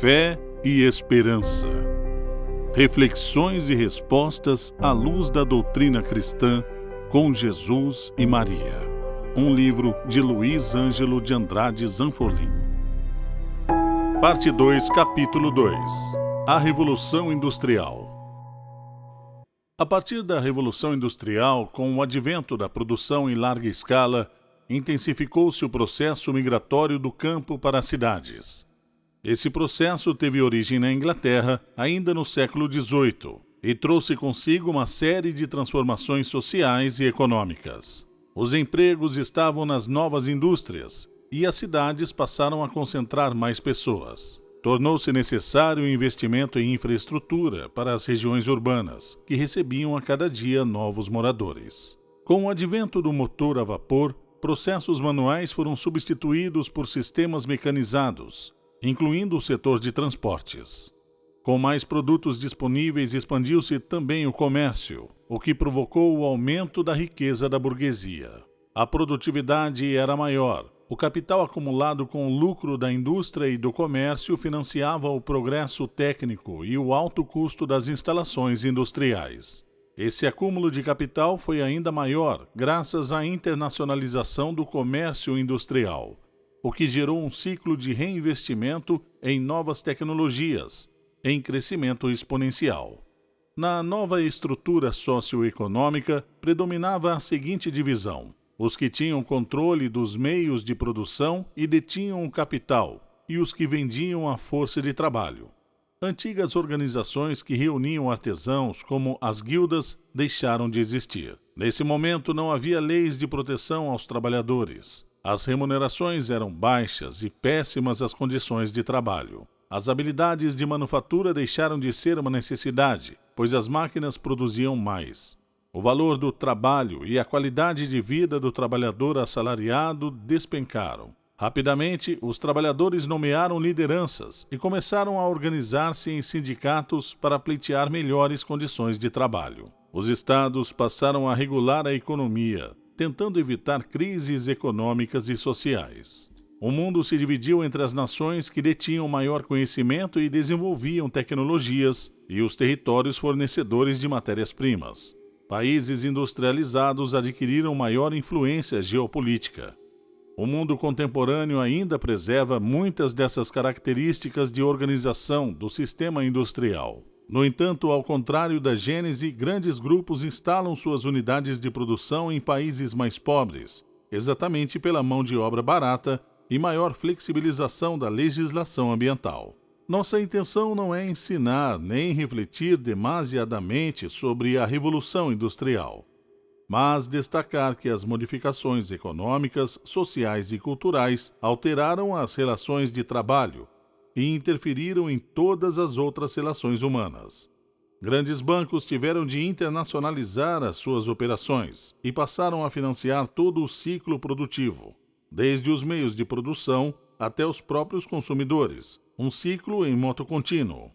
Fé e Esperança. Reflexões e respostas à luz da doutrina cristã com Jesus e Maria. Um livro de Luiz Ângelo de Andrade Zanforlin. Parte 2, capítulo 2. A Revolução Industrial. A partir da Revolução Industrial, com o advento da produção em larga escala, intensificou-se o processo migratório do campo para as cidades. Esse processo teve origem na Inglaterra ainda no século XVIII e trouxe consigo uma série de transformações sociais e econômicas. Os empregos estavam nas novas indústrias e as cidades passaram a concentrar mais pessoas. Tornou-se necessário o investimento em infraestrutura para as regiões urbanas, que recebiam a cada dia novos moradores. Com o advento do motor a vapor, processos manuais foram substituídos por sistemas mecanizados, incluindo o setor de transportes. Com mais produtos disponíveis, expandiu-se também o comércio, o que provocou o aumento da riqueza da burguesia. A produtividade era maior, o capital acumulado com o lucro da indústria e do comércio financiava o progresso técnico e o alto custo das instalações industriais. Esse acúmulo de capital foi ainda maior graças à internacionalização do comércio industrial, o que gerou um ciclo de reinvestimento em novas tecnologias, em crescimento exponencial. Na nova estrutura socioeconômica, predominava a seguinte divisão: os que tinham controle dos meios de produção e detinham o capital, e os que vendiam a força de trabalho. Antigas organizações que reuniam artesãos, como as guildas, deixaram de existir. Nesse momento não havia leis de proteção aos trabalhadores. As remunerações eram baixas e péssimas as condições de trabalho. As habilidades de manufatura deixaram de ser uma necessidade, pois as máquinas produziam mais. O valor do trabalho e a qualidade de vida do trabalhador assalariado despencaram. Rapidamente, os trabalhadores nomearam lideranças e começaram a organizar-se em sindicatos para pleitear melhores condições de trabalho. Os estados passaram a regular a economia, tentando evitar crises econômicas e sociais. O mundo se dividiu entre as nações que detinham maior conhecimento e desenvolviam tecnologias e os territórios fornecedores de matérias-primas. Países industrializados adquiriram maior influência geopolítica. O mundo contemporâneo ainda preserva muitas dessas características de organização do sistema industrial. No entanto, ao contrário da gênese, grandes grupos instalam suas unidades de produção em países mais pobres, exatamente pela mão de obra barata e maior flexibilização da legislação ambiental. Nossa intenção não é ensinar nem refletir demasiadamente sobre a Revolução Industrial, mas destacar que as modificações econômicas, sociais e culturais alteraram as relações de trabalho e interferiram em todas as outras relações humanas. Grandes bancos tiveram de internacionalizar as suas operações e passaram a financiar todo o ciclo produtivo, desde os meios de produção até os próprios consumidores, um ciclo em moto contínuo.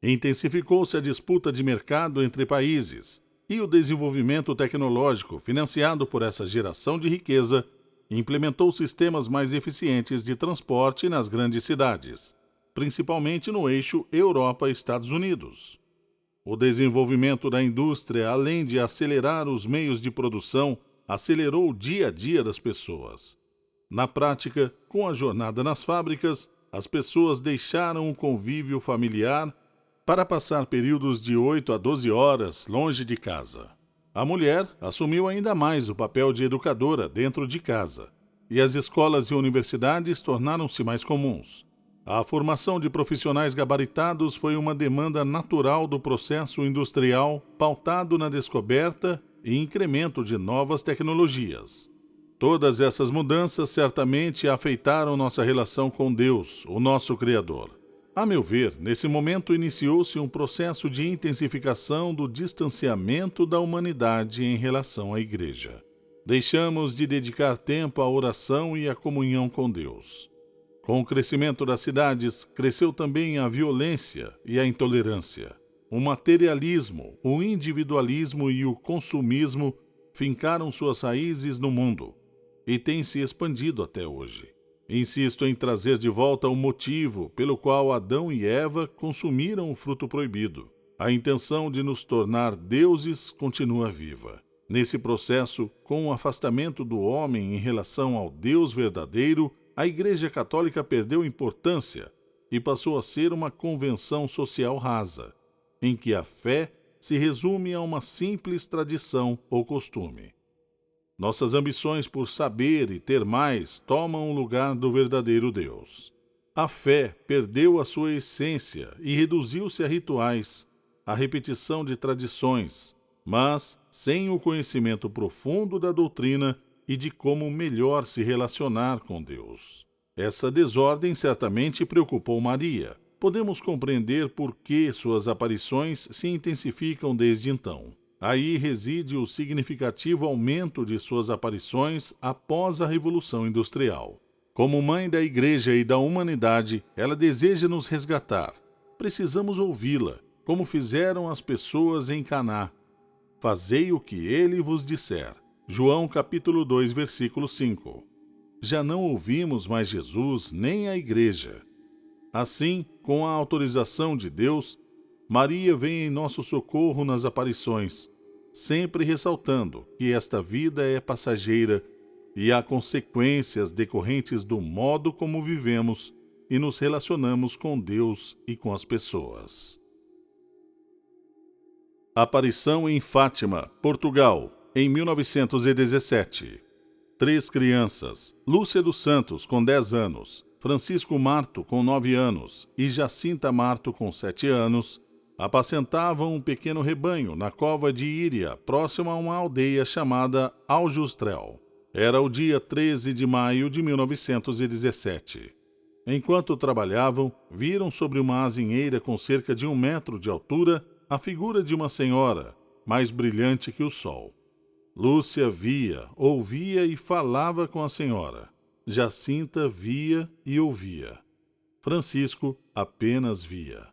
Intensificou-se a disputa de mercado entre países e o desenvolvimento tecnológico financiado por essa geração de riqueza implementou sistemas mais eficientes de transporte nas grandes cidades, principalmente no eixo Europa-Estados Unidos. O desenvolvimento da indústria, além de acelerar os meios de produção, acelerou o dia a dia das pessoas. Na prática, com a jornada nas fábricas, as pessoas deixaram o convívio familiar para passar períodos de 8 a 12 horas longe de casa. A mulher assumiu ainda mais o papel de educadora dentro de casa, e as escolas e universidades tornaram-se mais comuns. A formação de profissionais gabaritados foi uma demanda natural do processo industrial, pautado na descoberta e incremento de novas tecnologias. Todas essas mudanças certamente afetaram nossa relação com Deus, o nosso Criador. A meu ver, nesse momento iniciou-se um processo de intensificação do distanciamento da humanidade em relação à Igreja. Deixamos de dedicar tempo à oração e à comunhão com Deus. Com o crescimento das cidades, cresceu também a violência e a intolerância. O materialismo, o individualismo e o consumismo fincaram suas raízes no mundo e têm se expandido até hoje. Insisto em trazer de volta o motivo pelo qual Adão e Eva consumiram o fruto proibido. A intenção de nos tornar deuses continua viva. Nesse processo, com o afastamento do homem em relação ao Deus verdadeiro, a Igreja Católica perdeu importância e passou a ser uma convenção social rasa, em que a fé se resume a uma simples tradição ou costume. Nossas ambições por saber e ter mais tomam o lugar do verdadeiro Deus. A fé perdeu a sua essência e reduziu-se a rituais, a repetição de tradições, mas sem o conhecimento profundo da doutrina e de como melhor se relacionar com Deus. Essa desordem certamente preocupou Maria. Podemos compreender por que suas aparições se intensificam desde então. Aí reside o significativo aumento de suas aparições após a Revolução Industrial. Como mãe da Igreja e da humanidade, ela deseja nos resgatar. Precisamos ouvi-la, como fizeram as pessoas em Caná. Fazei o que ele vos disser. João capítulo 2, versículo 5. Já não ouvimos mais Jesus nem a Igreja. Assim, com a autorização de Deus, Maria vem em nosso socorro nas aparições, sempre ressaltando que esta vida é passageira e há consequências decorrentes do modo como vivemos e nos relacionamos com Deus e com as pessoas. Aparição em Fátima, Portugal, em 1917. 3 crianças, Lúcia dos Santos, com 10 anos, Francisco Marto, com 9 anos, e Jacinta Marto, com 7 anos, apacentavam um pequeno rebanho na cova de Íria, próximo a uma aldeia chamada Aljustrel. Era o dia 13 de maio de 1917. Enquanto trabalhavam, viram sobre uma azinheira com cerca de 1 metro de altura a figura de uma senhora, mais brilhante que o sol. Lúcia via, ouvia e falava com a senhora. Jacinta via e ouvia. Francisco apenas via.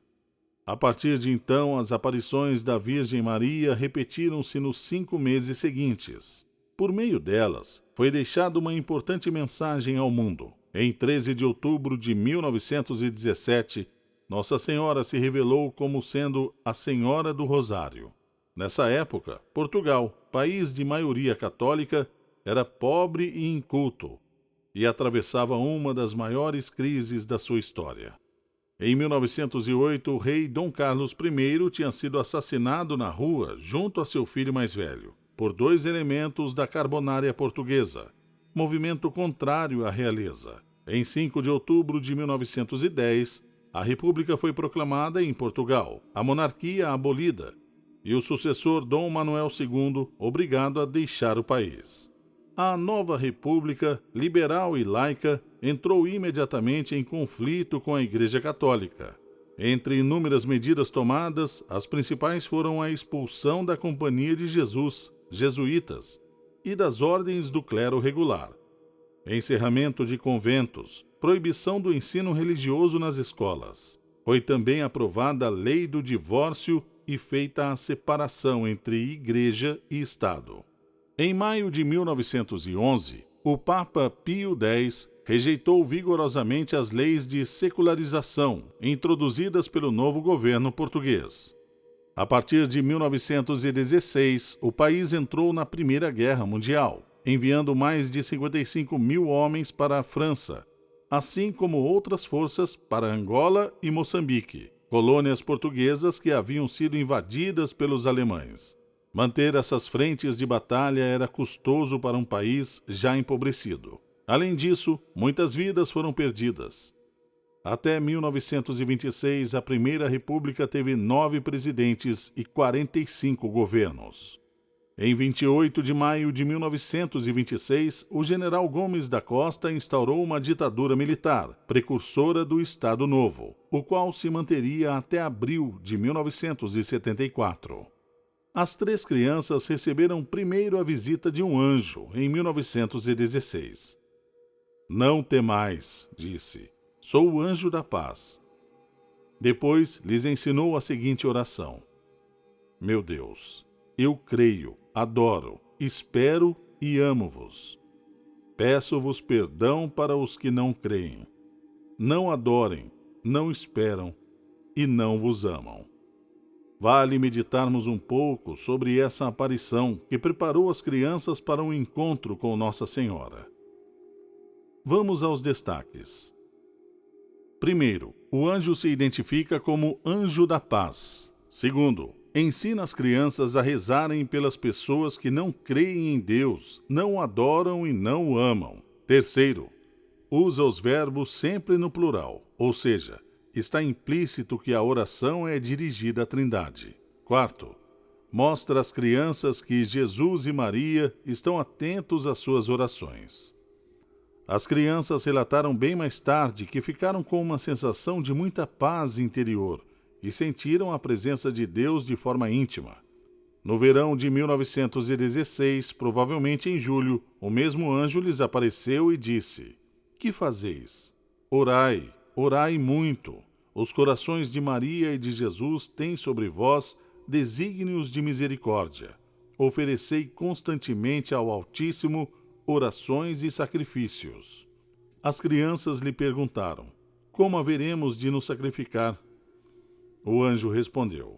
A partir de então, as aparições da Virgem Maria repetiram-se nos 5 meses seguintes. Por meio delas, foi deixada uma importante mensagem ao mundo. Em 13 de outubro de 1917, Nossa Senhora se revelou como sendo a Senhora do Rosário. Nessa época, Portugal, país de maioria católica, era pobre e inculto e atravessava uma das maiores crises da sua história. Em 1908, o rei Dom Carlos I tinha sido assassinado na rua junto a seu filho mais velho, por 2 elementos da Carbonária portuguesa, movimento contrário à realeza. Em 5 de outubro de 1910, a República foi proclamada em Portugal, a monarquia abolida, e o sucessor Dom Manuel II obrigado a deixar o país. A nova república, liberal e laica, entrou imediatamente em conflito com a Igreja Católica. Entre inúmeras medidas tomadas, as principais foram a expulsão da Companhia de Jesus, jesuítas, e das ordens do clero regular, encerramento de conventos, proibição do ensino religioso nas escolas. Foi também aprovada a lei do divórcio e feita a separação entre Igreja e Estado. Em maio de 1911, o Papa Pio X rejeitou vigorosamente as leis de secularização introduzidas pelo novo governo português. A partir de 1916, o país entrou na Primeira Guerra Mundial, enviando mais de 55 mil homens para a França, assim como outras forças para Angola e Moçambique, colônias portuguesas que haviam sido invadidas pelos alemães. Manter essas frentes de batalha era custoso para um país já empobrecido. Além disso, muitas vidas foram perdidas. Até 1926, a Primeira República teve 9 presidentes e 45 governos. Em 28 de maio de 1926, o general Gomes da Costa instaurou uma ditadura militar, precursora do Estado Novo, o qual se manteria até abril de 1974. As 3 crianças receberam primeiro a visita de um anjo, em 1916. Não temais, disse, sou o anjo da paz. Depois lhes ensinou a seguinte oração: Meu Deus, eu creio, adoro, espero e amo-vos. Peço-vos perdão para os que não creem, não adorem, não esperam e não vos amam. Vale meditarmos um pouco sobre essa aparição que preparou as crianças para um encontro com Nossa Senhora. Vamos aos destaques. Primeiro, o anjo se identifica como anjo da paz. Segundo, ensina as crianças a rezarem pelas pessoas que não creem em Deus, não o adoram e não o amam. Terceiro, usa os verbos sempre no plural, ou seja, está implícito que a oração é dirigida à Trindade. Quarto, mostra às crianças que Jesus e Maria estão atentos às suas orações. As crianças relataram bem mais tarde que ficaram com uma sensação de muita paz interior e sentiram a presença de Deus de forma íntima. No verão de 1916, provavelmente em julho, o mesmo anjo lhes apareceu e disse: "Que fazeis? Orai, orai muito. Os corações de Maria e de Jesus têm sobre vós desígnios de misericórdia. Oferecei constantemente ao Altíssimo orações e sacrifícios." As crianças lhe perguntaram: "Como haveremos de nos sacrificar?" O anjo respondeu: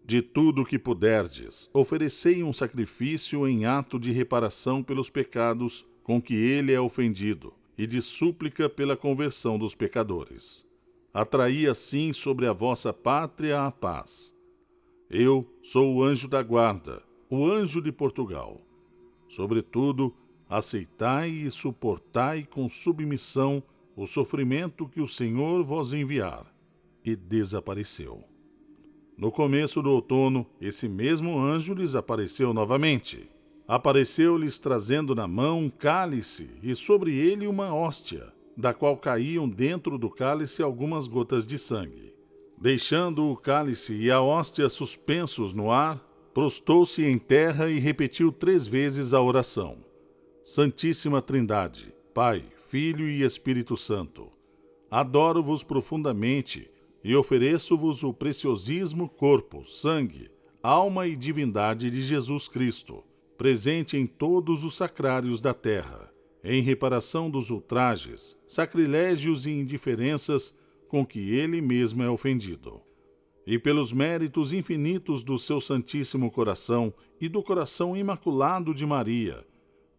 "De tudo o que puderdes, oferecei um sacrifício em ato de reparação pelos pecados com que ele é ofendido e de súplica pela conversão dos pecadores. Atraí assim sobre a vossa pátria a paz. Eu sou o anjo da guarda, o anjo de Portugal. Sobretudo, aceitai e suportai com submissão o sofrimento que o Senhor vos enviar." E desapareceu. No começo do outono, esse mesmo anjo lhes apareceu novamente. Apareceu-lhes trazendo na mão um cálice e sobre ele uma hóstia, da qual caíam dentro do cálice algumas gotas de sangue. Deixando o cálice e a hóstia suspensos no ar, prostou-se em terra e repetiu 3 vezes a oração: "Santíssima Trindade, Pai, Filho e Espírito Santo, adoro-vos profundamente e ofereço-vos o preciosíssimo corpo, sangue, alma e divindade de Jesus Cristo, presente em todos os sacrários da terra, em reparação dos ultrajes, sacrilégios e indiferenças com que ele mesmo é ofendido. E pelos méritos infinitos do seu Santíssimo Coração e do coração imaculado de Maria,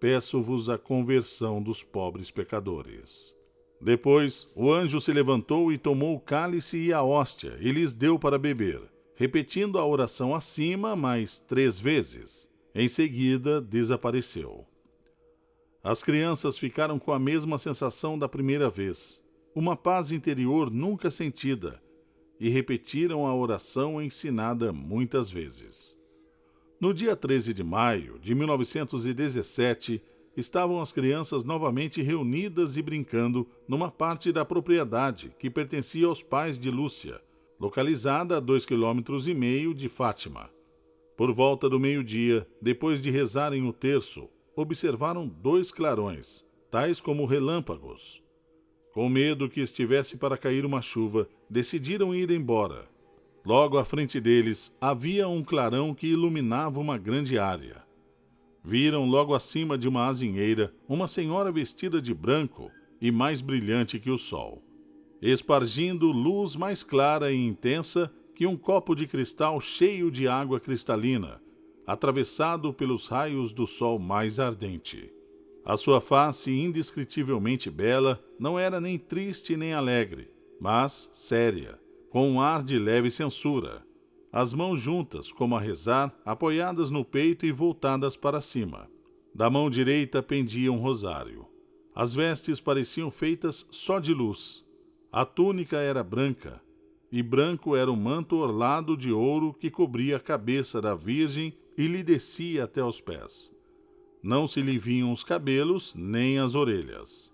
peço-vos a conversão dos pobres pecadores." Depois, o anjo se levantou e tomou o cálice e a hóstia e lhes deu para beber, repetindo a oração acima mais 3 vezes. Em seguida, desapareceu. As crianças ficaram com a mesma sensação da primeira vez, uma paz interior nunca sentida, e repetiram a oração ensinada muitas vezes. No dia 13 de maio de 1917, estavam as crianças novamente reunidas e brincando numa parte da propriedade que pertencia aos pais de Lúcia, localizada a 2,5 km de Fátima. Por volta do meio-dia, depois de rezarem o terço, observaram 2 clarões, tais como relâmpagos. Com medo que estivesse para cair uma chuva, decidiram ir embora. Logo à frente deles havia um clarão que iluminava uma grande área. Viram logo acima de uma azinheira uma senhora vestida de branco e mais brilhante que o sol, espargindo luz mais clara e intensa que um copo de cristal cheio de água cristalina, atravessado pelos raios do sol mais ardente. A sua face, indescritivelmente bela, não era nem triste nem alegre, mas séria, com um ar de leve censura. As mãos juntas, como a rezar, apoiadas no peito e voltadas para cima. Da mão direita pendia um rosário. As vestes pareciam feitas só de luz. A túnica era branca, e branco era o manto orlado de ouro que cobria a cabeça da Virgem e lhe descia até os pés. Não se lhe viam os cabelos nem as orelhas.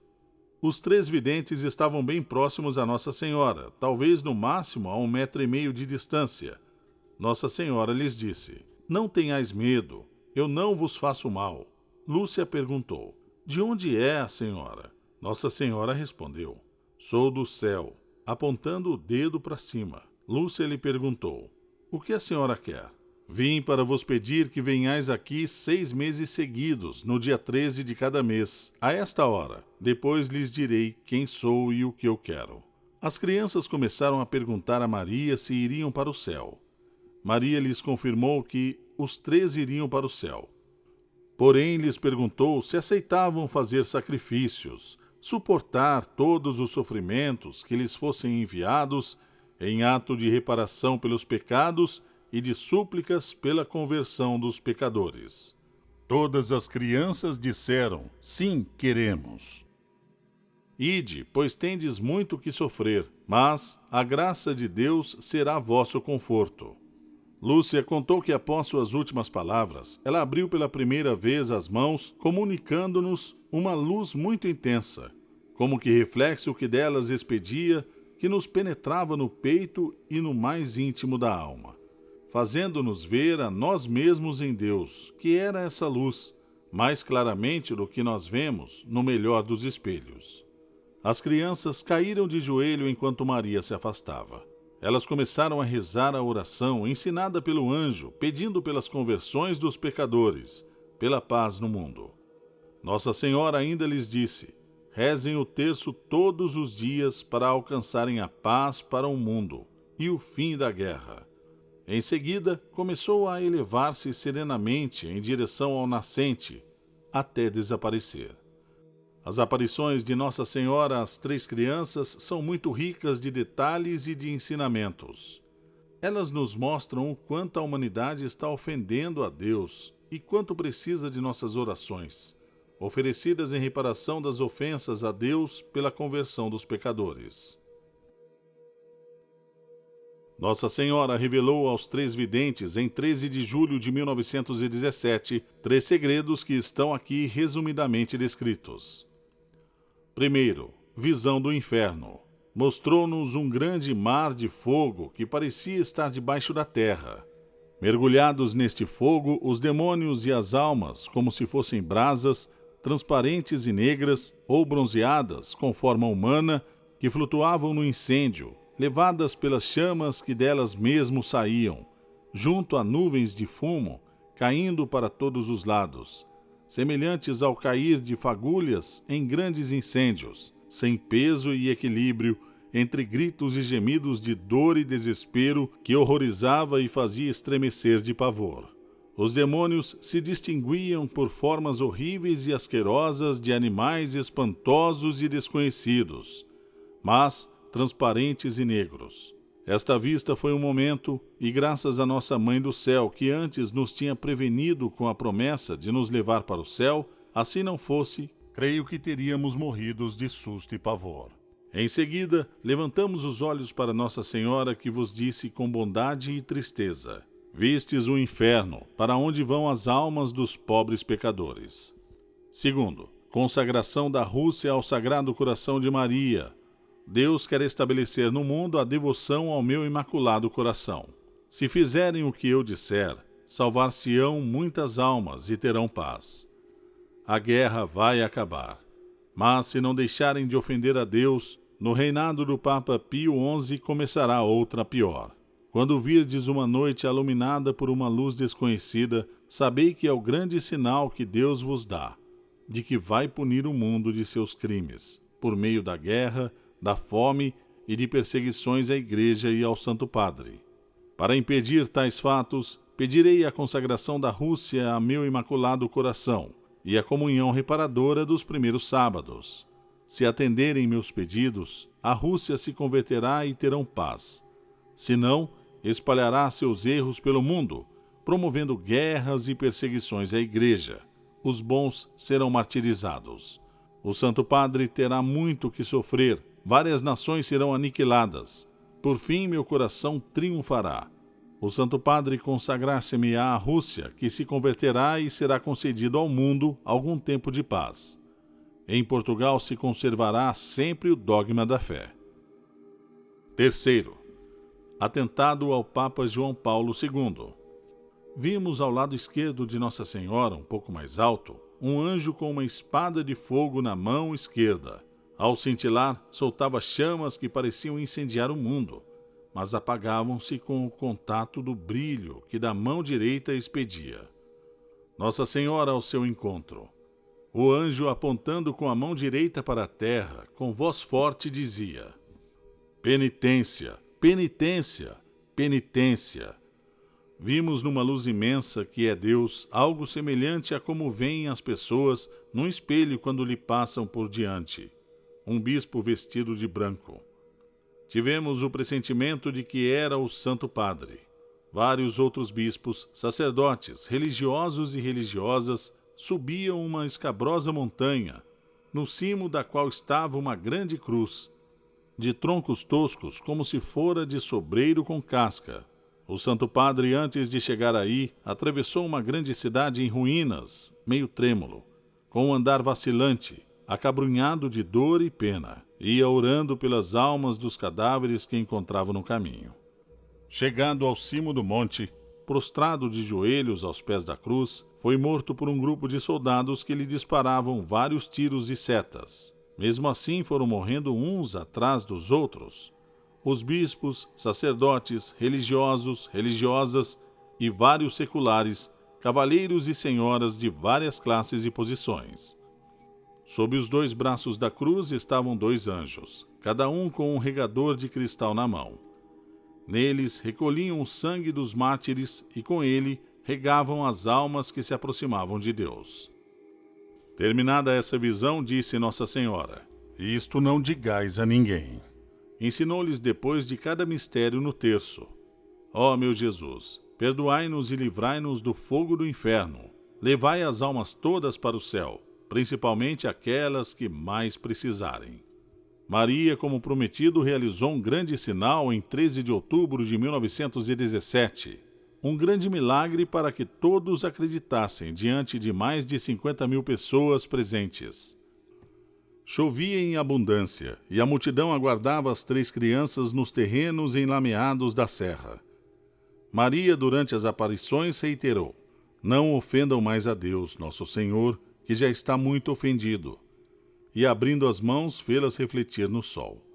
Os 3 videntes estavam bem próximos a Nossa Senhora, talvez no máximo a 1,5 metro de distância. Nossa Senhora lhes disse: "Não tenhais medo, eu não vos faço mal." Lúcia perguntou: "De onde é a senhora?" Nossa Senhora respondeu: "Sou do céu", apontando o dedo para cima. Lúcia lhe perguntou: "O que a senhora quer?" Vim para vos pedir que venhais aqui 6 meses seguidos, no dia 13 de cada mês, a esta hora. Depois lhes direi quem sou e o que eu quero. As crianças começaram a perguntar a Maria se iriam para o céu. Maria lhes confirmou que os 3 iriam para o céu. Porém, lhes perguntou se aceitavam fazer sacrifícios, suportar todos os sofrimentos que lhes fossem enviados em ato de reparação pelos pecados e de súplicas pela conversão dos pecadores. Todas as crianças disseram: sim, queremos. Ide, pois tendes muito que sofrer, mas a graça de Deus será vosso conforto. Lúcia contou que após suas últimas palavras, ela abriu pela primeira vez as mãos, comunicando-nos uma luz muito intensa, como que reflexo que delas expedia, que nos penetrava no peito e no mais íntimo da alma, fazendo-nos ver a nós mesmos em Deus, que era essa luz, mais claramente do que nós vemos no melhor dos espelhos. As crianças caíram de joelho enquanto Maria se afastava. Elas começaram a rezar a oração ensinada pelo anjo, pedindo pelas conversões dos pecadores, pela paz no mundo. Nossa Senhora ainda lhes disse: rezem o terço todos os dias para alcançarem a paz para o mundo e o fim da guerra. Em seguida, começou a elevar-se serenamente em direção ao nascente, até desaparecer. As aparições de Nossa Senhora às 3 crianças são muito ricas de detalhes e de ensinamentos. Elas nos mostram o quanto a humanidade está ofendendo a Deus e quanto precisa de nossas orações, oferecidas em reparação das ofensas a Deus pela conversão dos pecadores. Nossa Senhora revelou aos 3 videntes, em 13 de julho de 1917, 3 segredos que estão aqui resumidamente descritos. Primeiro, visão do inferno. Mostrou-nos um grande mar de fogo que parecia estar debaixo da terra. Mergulhados neste fogo, os demônios e as almas, como se fossem brasas, transparentes e negras ou bronzeadas com forma humana, que flutuavam no incêndio, levadas pelas chamas que delas mesmo saíam, junto a nuvens de fumo, caindo para todos os lados, semelhantes ao cair de fagulhas em grandes incêndios, sem peso e equilíbrio, entre gritos e gemidos de dor e desespero que horrorizava e fazia estremecer de pavor. Os demônios se distinguiam por formas horríveis e asquerosas de animais espantosos e desconhecidos, mas transparentes e negros. Esta vista foi um momento, e graças à nossa Mãe do Céu, que antes nos tinha prevenido com a promessa de nos levar para o céu, assim não fosse, creio que teríamos morrido de susto e pavor. Em seguida, levantamos os olhos para Nossa Senhora, que vos disse com bondade e tristeza: vistes o inferno, para onde vão as almas dos pobres pecadores. Segundo, consagração da Rússia ao Sagrado Coração de Maria. Deus quer estabelecer no mundo a devoção ao meu Imaculado Coração. Se fizerem o que eu disser, salvar-se-ão muitas almas e terão paz. A guerra vai acabar. Mas se não deixarem de ofender a Deus, no reinado do Papa Pio XI começará outra pior. Quando virdes uma noite iluminada por uma luz desconhecida, sabei que é o grande sinal que Deus vos dá, de que vai punir o mundo de seus crimes, por meio da guerra, da fome e de perseguições à Igreja e ao Santo Padre. Para impedir tais fatos, pedirei a consagração da Rússia a meu Imaculado Coração e a comunhão reparadora dos primeiros sábados. Se atenderem meus pedidos, a Rússia se converterá e terão paz. Se não, espalhará seus erros pelo mundo, promovendo guerras e perseguições à Igreja. Os bons serão martirizados. O Santo Padre terá muito que sofrer. Várias nações serão aniquiladas. Por fim, meu coração triunfará. O Santo Padre consagrar-se-me-á à Rússia, que se converterá e será concedido ao mundo algum tempo de paz. Em Portugal se conservará sempre o dogma da fé. Terceiro, atentado ao Papa João Paulo II. Vimos ao lado esquerdo de Nossa Senhora, um pouco mais alto, um anjo com uma espada de fogo na mão esquerda. Ao cintilar, soltava chamas que pareciam incendiar o mundo, mas apagavam-se com o contato do brilho que da mão direita expedia. Nossa Senhora ao seu encontro. O anjo, apontando com a mão direita para a terra, com voz forte dizia: penitência, penitência, penitência. Vimos numa luz imensa que é Deus algo semelhante a como veem as pessoas num espelho quando lhe passam por diante. Um bispo vestido de branco. Tivemos o pressentimento de que era o Santo Padre. Vários outros bispos, sacerdotes, religiosos e religiosas subiam uma escabrosa montanha, no cimo da qual estava uma grande cruz, de troncos toscos como se fora de sobreiro com casca. O Santo Padre, antes de chegar aí, atravessou uma grande cidade em ruínas, meio trêmulo, com um andar vacilante, acabrunhado de dor e pena. Ia orando pelas almas dos cadáveres que encontrava no caminho. Chegado ao cimo do monte, prostrado de joelhos aos pés da cruz, foi morto por um grupo de soldados que lhe disparavam vários tiros e setas. Mesmo assim foram morrendo uns atrás dos outros. Os bispos, sacerdotes, religiosos, religiosas e vários seculares, cavalheiros e senhoras de várias classes e posições. Sob os 2 braços da cruz estavam 2 anjos, cada um com um regador de cristal na mão. Neles recolhiam o sangue dos mártires e com ele regavam as almas que se aproximavam de Deus. Terminada essa visão, disse Nossa Senhora: isto não digais a ninguém. Ensinou-lhes depois de cada mistério no terço: ó meu Jesus, perdoai-nos e livrai-nos do fogo do inferno. Levai as almas todas para o céu, principalmente aquelas que mais precisarem. Maria, como prometido, realizou um grande sinal em 13 de outubro de 1917. Um grande milagre para que todos acreditassem diante de mais de 50.000 pessoas presentes. Chovia em abundância e a multidão aguardava as 3 crianças nos terrenos enlameados da serra. Maria, durante as aparições, reiterou: não ofendam mais a Deus, nosso Senhor, que já está muito ofendido. E abrindo as mãos, fê-las refletir no sol.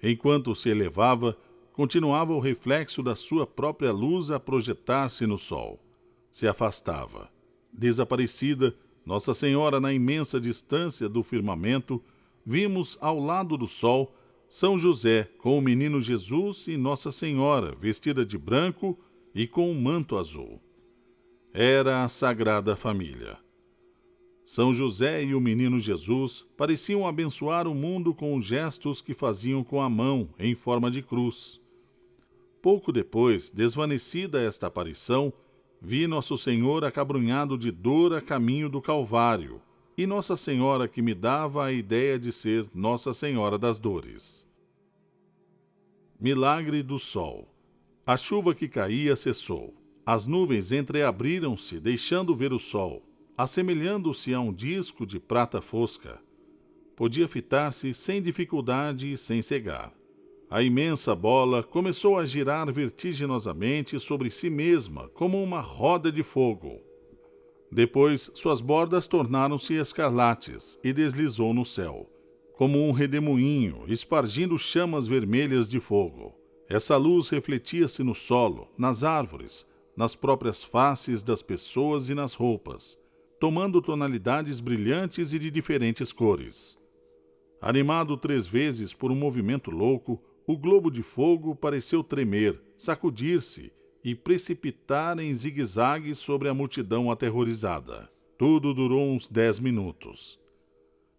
Enquanto se elevava, continuava o reflexo da sua própria luz a projetar-se no sol. Se afastava. Desaparecida, Nossa Senhora na imensa distância do firmamento, vimos ao lado do sol São José com o menino Jesus e Nossa Senhora vestida de branco e com um manto azul. Era a Sagrada Família. São José e o menino Jesus pareciam abençoar o mundo com os gestos que faziam com a mão em forma de cruz. Pouco depois, desvanecida esta aparição, vi Nosso Senhor acabrunhado de dor a caminho do Calvário, e Nossa Senhora que me dava a ideia de ser Nossa Senhora das Dores. Milagre do Sol. A chuva que caía cessou. As nuvens entreabriram-se, deixando ver o sol, assemelhando-se a um disco de prata fosca. Podia fitar-se sem dificuldade e sem cegar. A imensa bola começou a girar vertiginosamente sobre si mesma como uma roda de fogo. Depois, suas bordas tornaram-se escarlates e deslizou no céu, como um redemoinho, espargindo chamas vermelhas de fogo. Essa luz refletia-se no solo, nas árvores, nas próprias faces das pessoas e nas roupas, tomando tonalidades brilhantes e de diferentes cores. Animado 3 vezes por um movimento louco, o globo de fogo pareceu tremer, sacudir-se e precipitar em zigue-zague sobre a multidão aterrorizada. Tudo durou uns 10 minutos.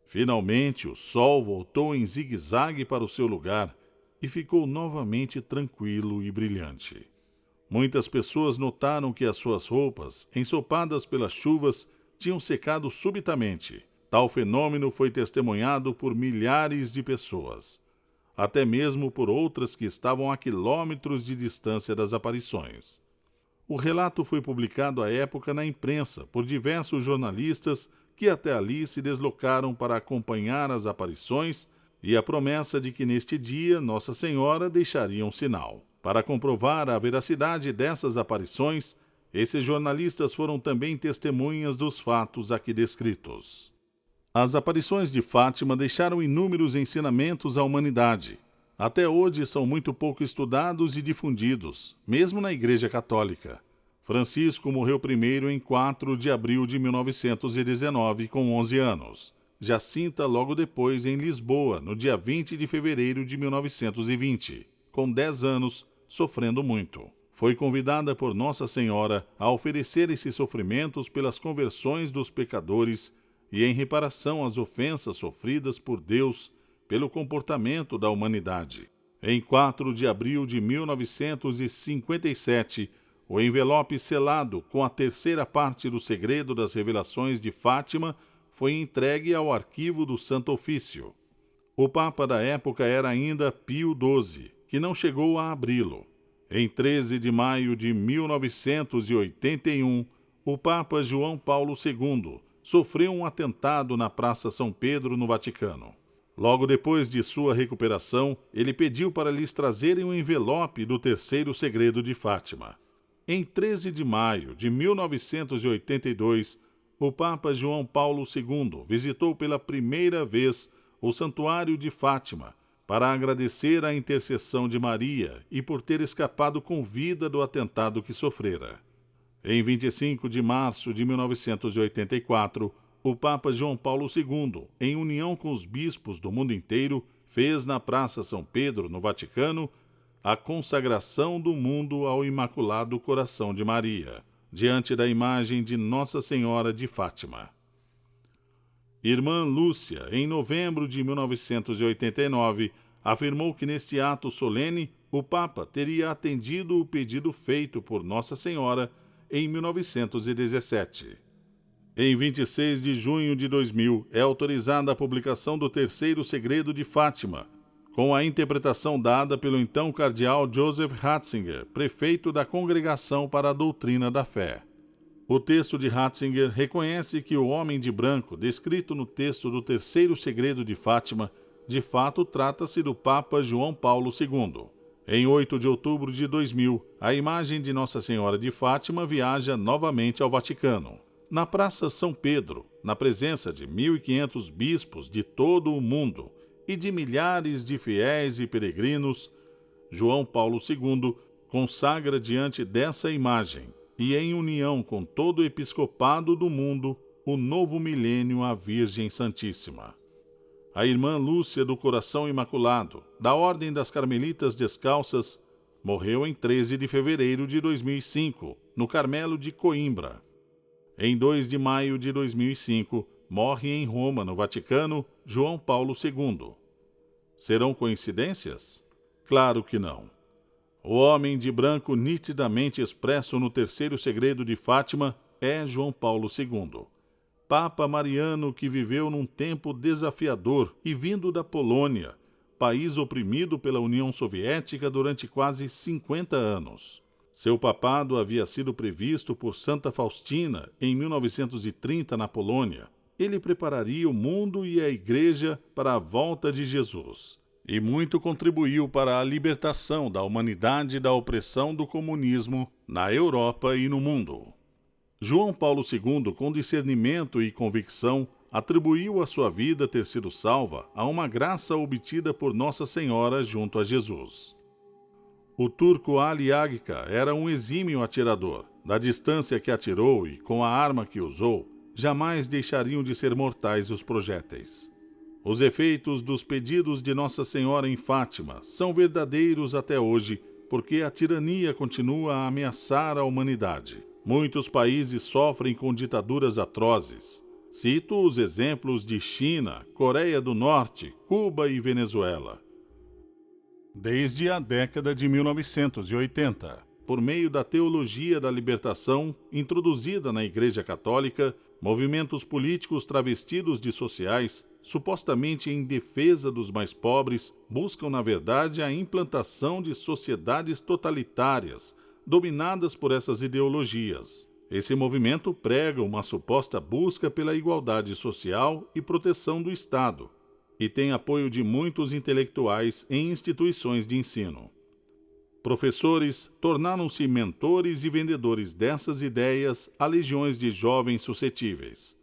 Finalmente, o sol voltou em zigue-zague para o seu lugar e ficou novamente tranquilo e brilhante. Muitas pessoas notaram que as suas roupas, ensopadas pelas chuvas, tinham secado subitamente. Tal fenômeno foi testemunhado por milhares de pessoas, até mesmo por outras que estavam a quilômetros de distância das aparições. O relato foi publicado à época na imprensa por diversos jornalistas que até ali se deslocaram para acompanhar as aparições e a promessa de que neste dia Nossa Senhora deixaria um sinal. Para comprovar a veracidade dessas aparições, esses jornalistas foram também testemunhas dos fatos aqui descritos. As aparições de Fátima deixaram inúmeros ensinamentos à humanidade. Até hoje são muito pouco estudados e difundidos, mesmo na Igreja Católica. Francisco morreu primeiro em 4 de abril de 1919, com 11 anos. Jacinta logo depois em Lisboa, no dia 20 de fevereiro de 1920, com 10 anos, sofrendo muito. Foi convidada por Nossa Senhora a oferecer esses sofrimentos pelas conversões dos pecadores e em reparação às ofensas sofridas por Deus pelo comportamento da humanidade. Em 4 de abril de 1957, o envelope selado com a terceira parte do segredo das revelações de Fátima foi entregue ao arquivo do Santo Ofício. O Papa da época era ainda Pio XII, que não chegou a abri-lo. Em 13 de maio de 1981, o Papa João Paulo II sofreu um atentado na Praça São Pedro, no Vaticano. Logo depois de sua recuperação, ele pediu para lhes trazerem um envelope do terceiro segredo de Fátima. Em 13 de maio de 1982, o Papa João Paulo II visitou pela primeira vez o Santuário de Fátima para agradecer a intercessão de Maria e por ter escapado com vida do atentado que sofrera. Em 25 de março de 1984, o Papa João Paulo II, em união com os bispos do mundo inteiro, fez na Praça São Pedro, no Vaticano, a consagração do mundo ao Imaculado Coração de Maria, diante da imagem de Nossa Senhora de Fátima. Irmã Lúcia, em novembro de 1989, afirmou que neste ato solene o Papa teria atendido o pedido feito por Nossa Senhora em 1917. Em 26 de junho de 2000, é autorizada a publicação do terceiro segredo de Fátima, com a interpretação dada pelo então cardeal Joseph Ratzinger, prefeito da Congregação para a Doutrina da Fé. O texto de Ratzinger reconhece que o homem de branco, descrito no texto do terceiro segredo de Fátima, de fato trata-se do Papa João Paulo II. Em 8 de outubro de 2000, a imagem de Nossa Senhora de Fátima viaja novamente ao Vaticano. Na Praça São Pedro, na presença de 1.500 bispos de todo o mundo e de milhares de fiéis e peregrinos, João Paulo II consagra diante dessa imagem e em união com todo o episcopado do mundo o novo milênio à Virgem Santíssima. A irmã Lúcia do Coração Imaculado, da Ordem das Carmelitas Descalças, morreu em 13 de fevereiro de 2005, no Carmelo de Coimbra. Em 2 de maio de 2005, morre em Roma, no Vaticano, João Paulo II. Serão coincidências? Claro que não. O homem de branco nitidamente expresso no terceiro segredo de Fátima é João Paulo II, Papa mariano que viveu num tempo desafiador e vindo da Polônia, país oprimido pela União Soviética durante quase 50 anos. Seu papado havia sido previsto por Santa Faustina em 1930 na Polônia. Ele prepararia o mundo e a Igreja para a volta de Jesus. E muito contribuiu para a libertação da humanidade da opressão do comunismo na Europa e no mundo. João Paulo II, com discernimento e convicção, atribuiu a sua vida ter sido salva a uma graça obtida por Nossa Senhora junto a Jesus. O turco Ali Agca era um exímio atirador. Da distância que atirou e com a arma que usou, jamais deixariam de ser mortais os projéteis. Os efeitos dos pedidos de Nossa Senhora em Fátima são verdadeiros até hoje, porque a tirania continua a ameaçar a humanidade. Muitos países sofrem com ditaduras atrozes. Cito os exemplos de China, Coreia do Norte, Cuba e Venezuela. Desde a década de 1980, por meio da teologia da libertação introduzida na Igreja Católica, movimentos políticos travestidos de sociais, supostamente em defesa dos mais pobres, buscam, na verdade, a implantação de sociedades totalitárias, dominadas por essas ideologias. Esse movimento prega uma suposta busca pela igualdade social e proteção do Estado, e tem apoio de muitos intelectuais em instituições de ensino. Professores tornaram-se mentores e vendedores dessas ideias a legiões de jovens suscetíveis.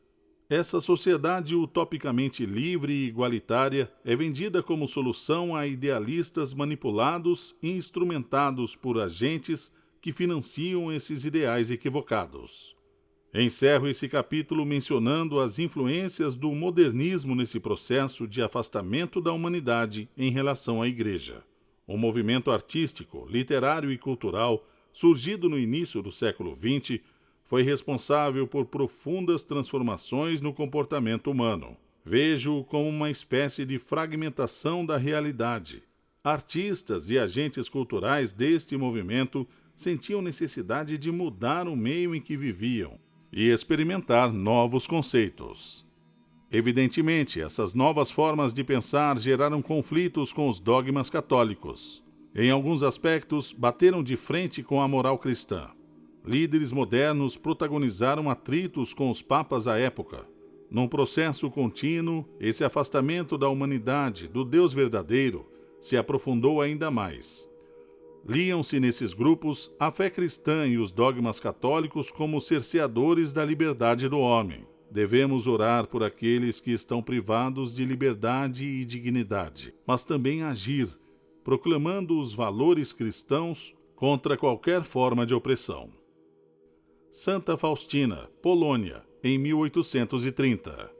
Essa sociedade utopicamente livre e igualitária é vendida como solução a idealistas manipulados e instrumentados por agentes que financiam esses ideais equivocados. Encerro esse capítulo mencionando as influências do modernismo nesse processo de afastamento da humanidade em relação à Igreja. O movimento artístico, literário e cultural, surgido no início do século XX, foi responsável por profundas transformações no comportamento humano. Vejo-o como uma espécie de fragmentação da realidade. Artistas e agentes culturais deste movimento sentiam necessidade de mudar o meio em que viviam e experimentar novos conceitos. Evidentemente, essas novas formas de pensar geraram conflitos com os dogmas católicos. Em alguns aspectos, bateram de frente com a moral cristã. Líderes modernos protagonizaram atritos com os papas à época. Num processo contínuo, esse afastamento da humanidade, do Deus verdadeiro, se aprofundou ainda mais. Liam-se nesses grupos a fé cristã e os dogmas católicos como cerceadores da liberdade do homem. Devemos orar por aqueles que estão privados de liberdade e dignidade, mas também agir, proclamando os valores cristãos contra qualquer forma de opressão. Santa Faustina, Polônia, em 1830.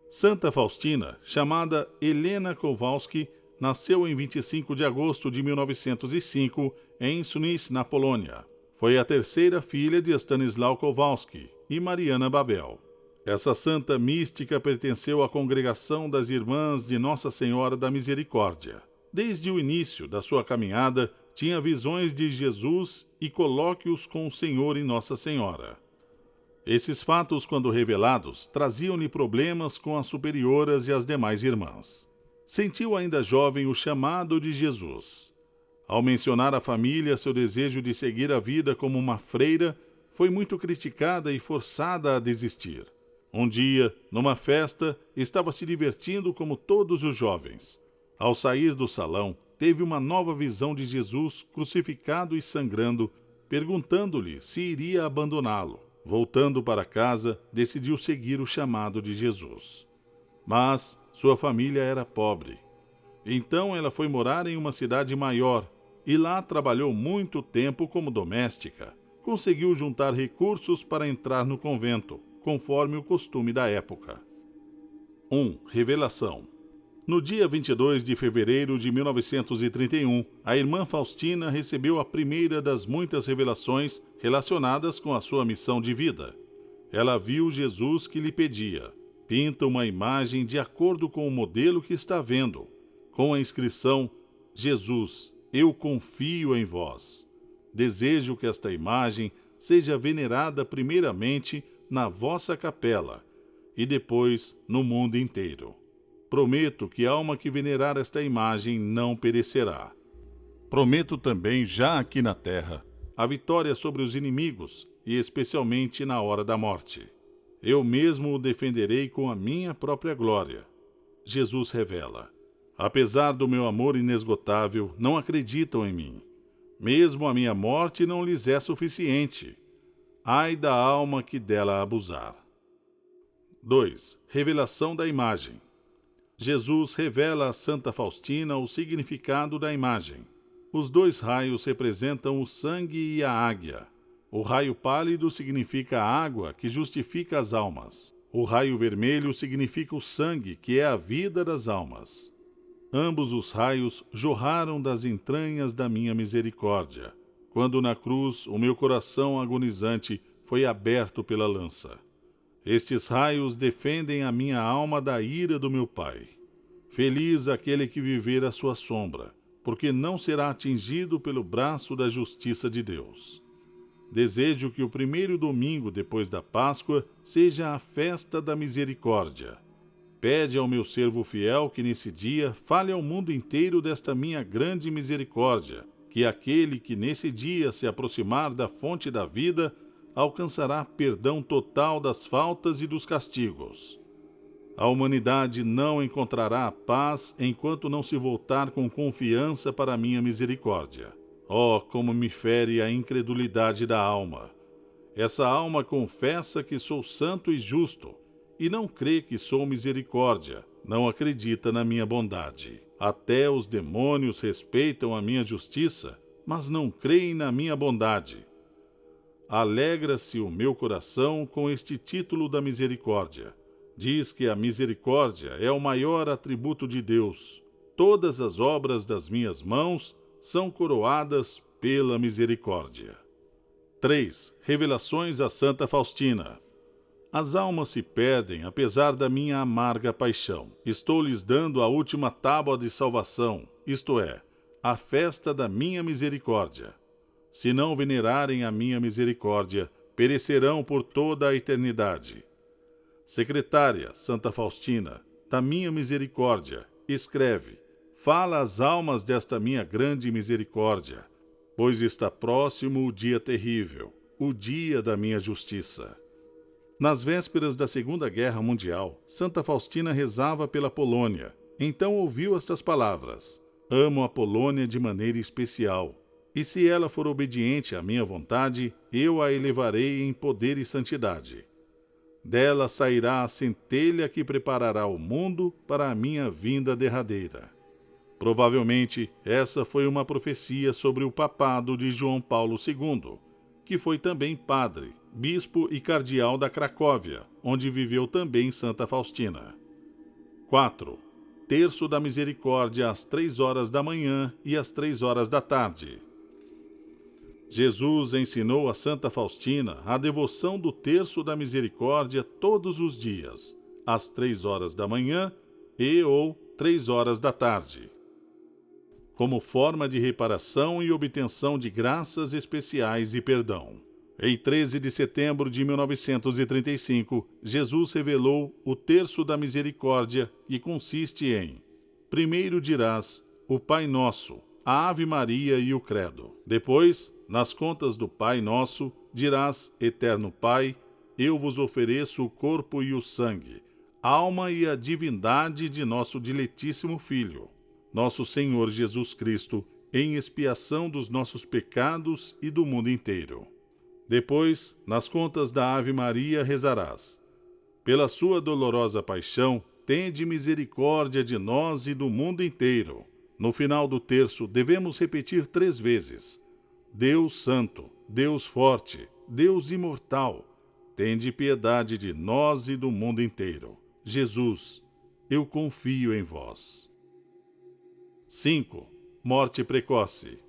Santa Faustina, chamada Helena Kowalski, nasceu em 25 de agosto de 1905 em Sunís, na Polônia. Foi a terceira filha de Stanisław Kowalski e Mariana Babel. Essa santa mística pertenceu à congregação das Irmãs de Nossa Senhora da Misericórdia. Desde o início da sua caminhada, tinha visões de Jesus e colóquios com o Senhor e Nossa Senhora. Esses fatos, quando revelados, traziam-lhe problemas com as superioras e as demais irmãs. Sentiu ainda jovem o chamado de Jesus. Ao mencionar à família seu desejo de seguir a vida como uma freira, foi muito criticada e forçada a desistir. Um dia, numa festa, estava se divertindo como todos os jovens. Ao sair do salão, teve uma nova visão de Jesus crucificado e sangrando, perguntando-lhe se iria abandoná-lo. Voltando para casa, decidiu seguir o chamado de Jesus. Mas sua família era pobre. Então ela foi morar em uma cidade maior e lá trabalhou muito tempo como doméstica. Conseguiu juntar recursos para entrar no convento, conforme o costume da época. 1. Revelação. No dia 22 de fevereiro de 1931, a irmã Faustina recebeu a primeira das muitas revelações relacionadas com a sua missão de vida. Ela viu Jesus que lhe pedia: pinta uma imagem de acordo com o modelo que está vendo, com a inscrição: Jesus, eu confio em vós. Desejo que esta imagem seja venerada primeiramente na vossa capela e depois no mundo inteiro. Prometo que a alma que venerar esta imagem não perecerá. Prometo também, já aqui na terra, a vitória sobre os inimigos e especialmente na hora da morte. Eu mesmo o defenderei com a minha própria glória. Jesus revela: apesar do meu amor inesgotável, não acreditam em mim. Mesmo a minha morte não lhes é suficiente. Ai da alma que dela abusar. 2. Revelação da imagem. Jesus revela a Santa Faustina o significado da imagem. Os dois raios representam o sangue e a águia. O raio pálido significa a água, que justifica as almas. O raio vermelho significa o sangue, que é a vida das almas. Ambos os raios jorraram das entranhas da minha misericórdia, quando na cruz o meu coração agonizante foi aberto pela lança. Estes raios defendem a minha alma da ira do meu Pai. Feliz aquele que viver à sua sombra, porque não será atingido pelo braço da justiça de Deus. Desejo que o primeiro domingo depois da Páscoa seja a festa da misericórdia. Pede ao meu servo fiel que nesse dia fale ao mundo inteiro desta minha grande misericórdia, que aquele que nesse dia se aproximar da fonte da vida alcançará perdão total das faltas e dos castigos. A humanidade não encontrará a paz enquanto não se voltar com confiança para a minha misericórdia. Oh, como me fere a incredulidade da alma! Essa alma confessa que sou santo e justo, e não crê que sou misericórdia, não acredita na minha bondade. Até os demônios respeitam a minha justiça, mas não creem na minha bondade. Alegra-se o meu coração com este título da misericórdia. Diz que a misericórdia é o maior atributo de Deus. Todas as obras das minhas mãos são coroadas pela misericórdia. 3. Revelações a Santa Faustina. As almas se perdem apesar da minha amarga paixão. Estou lhes dando a última tábua de salvação, isto é, a festa da minha misericórdia. Se não venerarem a minha misericórdia, perecerão por toda a eternidade. Secretária, Santa Faustina, da minha misericórdia, escreve: fala às almas desta minha grande misericórdia, pois está próximo o dia terrível, o dia da minha justiça. Nas vésperas da Segunda Guerra Mundial, Santa Faustina rezava pela Polônia. Então ouviu estas palavras: amo a Polônia de maneira especial, e se ela for obediente à minha vontade, eu a elevarei em poder e santidade. Dela sairá a centelha que preparará o mundo para a minha vinda derradeira. Provavelmente, essa foi uma profecia sobre o papado de João Paulo II, que foi também padre, bispo e cardeal da Cracóvia, onde viveu também Santa Faustina. 4. Terço da Misericórdia às 3 horas da manhã e às 3 horas da tarde. Jesus ensinou a Santa Faustina a devoção do Terço da Misericórdia todos os dias, às 3 horas da manhã ou 3 horas da tarde, como forma de reparação e obtenção de graças especiais e perdão. Em 13 de setembro de 1935, Jesus revelou o Terço da Misericórdia, que consiste em: primeiro dirás o Pai Nosso, a Ave Maria e o Credo. Depois, nas contas do Pai Nosso, dirás: Eterno Pai, eu vos ofereço o corpo e o sangue, a alma e a divindade de nosso diletíssimo Filho, nosso Senhor Jesus Cristo, em expiação dos nossos pecados e do mundo inteiro. Depois, nas contas da Ave Maria, rezarás: pela sua dolorosa paixão, tende misericórdia de nós e do mundo inteiro. No final do terço, devemos repetir 3 vezes: Deus Santo, Deus Forte, Deus Imortal, tende piedade de nós e do mundo inteiro. Jesus, eu confio em vós. 5. Morte precoce.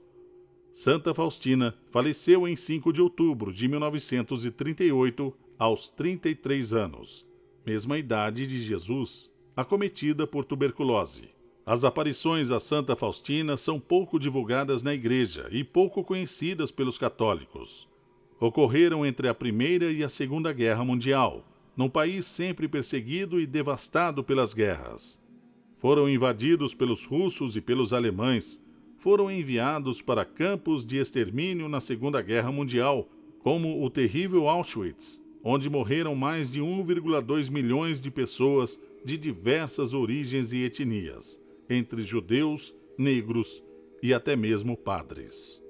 Santa Faustina faleceu em 5 de outubro de 1938, aos 33 anos, mesma idade de Jesus, acometida por tuberculose. As aparições a Santa Faustina são pouco divulgadas na Igreja e pouco conhecidas pelos católicos. Ocorreram entre a Primeira e a Segunda Guerra Mundial, num país sempre perseguido e devastado pelas guerras. Foram invadidos pelos russos e pelos alemães, foram enviados para campos de extermínio na Segunda Guerra Mundial, como o terrível Auschwitz, onde morreram mais de 1,2 milhões de pessoas de diversas origens e etnias, entre judeus, negros e até mesmo padres.